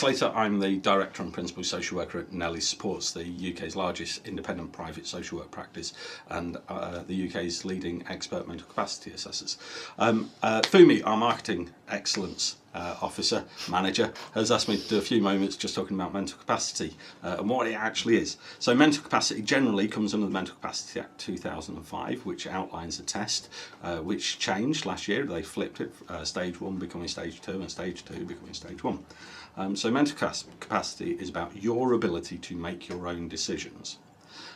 Slater, I'm the Director and Principal Social Worker at Nelly Supports, the UK's largest independent private social work practice and the UK's leading expert mental capacity assessors. Fumi, our Marketing Excellence Officer, Manager, has asked me to do a few moments just talking about mental capacity and what it actually is. So mental capacity generally comes under the Mental Capacity Act 2005, which outlines a test which changed last year. They flipped it, stage 1 becoming stage 2 and stage 2 becoming stage 1. So mental capacity is about your ability to make your own decisions.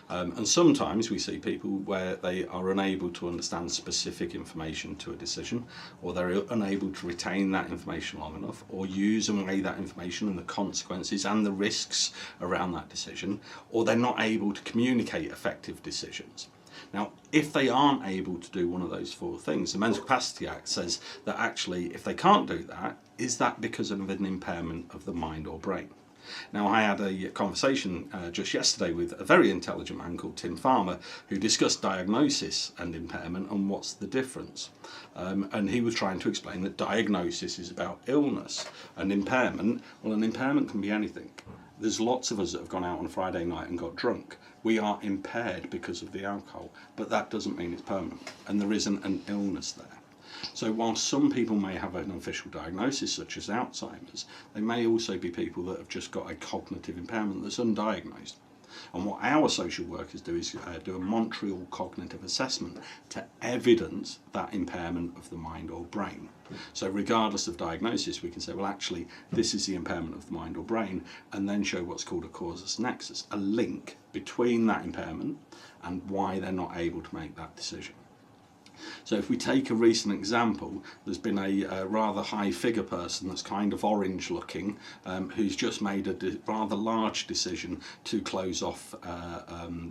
And sometimes we see people where they are unable to understand specific information to a decision, or they're unable to retain that information long enough, or use and weigh that information and the consequences and the risks around that decision, or they're not able to communicate effective decisions. Now, if they aren't able to do one of those 4 things, the Mental Capacity Act says that actually if they can't do that, is that because of an impairment of the mind or brain? Now, I had a conversation just yesterday with a very intelligent man called Tim Farmer who discussed diagnosis and impairment and what's the difference. And he was trying to explain that diagnosis is about illness and impairment, well, an impairment can be anything. There's lots of us that have gone out on a Friday night and got drunk. We are impaired because of the alcohol, but that doesn't mean it's permanent, and there isn't an illness there. So while some people may have an official diagnosis such as Alzheimer's, they may also be people that have just got a cognitive impairment that's undiagnosed. And what our social workers do is do a Montreal cognitive assessment to evidence that impairment of the mind or brain. So regardless of diagnosis, we can say, well, actually, this is the impairment of the mind or brain, and then show what's called a causus nexus, a link between that impairment and why they're not able to make that decision. So if we take a recent example, there's been a rather high figure person that's kind of orange looking, who's just made a rather large decision to close off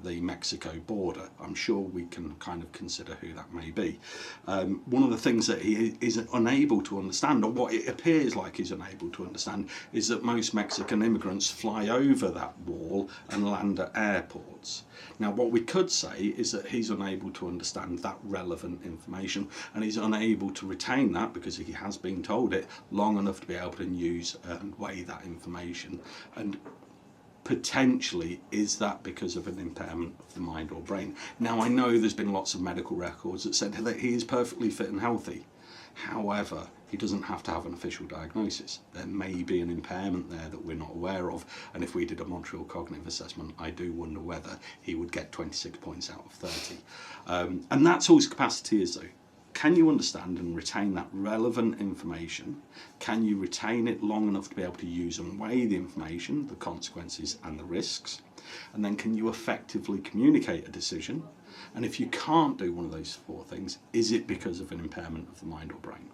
the Mexico border. I'm sure we can kind of consider who that may be. One of the things that he is unable to understand, or what it appears like he's unable to understand, is that most Mexican immigrants fly over that wall and land at airports. Now, what we could say is that he's unable to understand that relevant information, and he's unable to retain that because he has been told it long enough to be able to use and weigh that information. And potentially, is that because of an impairment of the mind or brain? Now, I know there's been lots of medical records that said that he is perfectly fit and healthy. However, he doesn't have to have an official diagnosis. There may be an impairment there that we're not aware of, and if we did a Montreal cognitive assessment, I do wonder whether he would get 26 points out of 30. And that's all his capacity is, though. Can you understand and retain that relevant information? Can you retain it long enough to be able to use and weigh the information, the consequences and the risks? And then can you effectively communicate a decision? And if you can't do one of those 4 things, is it because of an impairment of the mind or brain?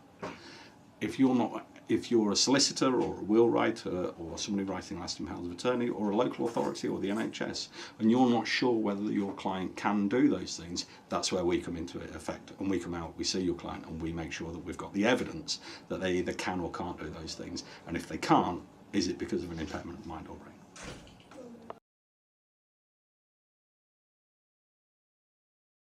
If you're a solicitor or a will writer or somebody writing lasting powers of attorney or a local authority or the NHS, and you're not sure whether your client can do those things, that's where we come into effect. And we come out, we see your client, and we make sure that we've got the evidence that they either can or can't do those things. And if they can't, is it because of an impairment of mind or brain?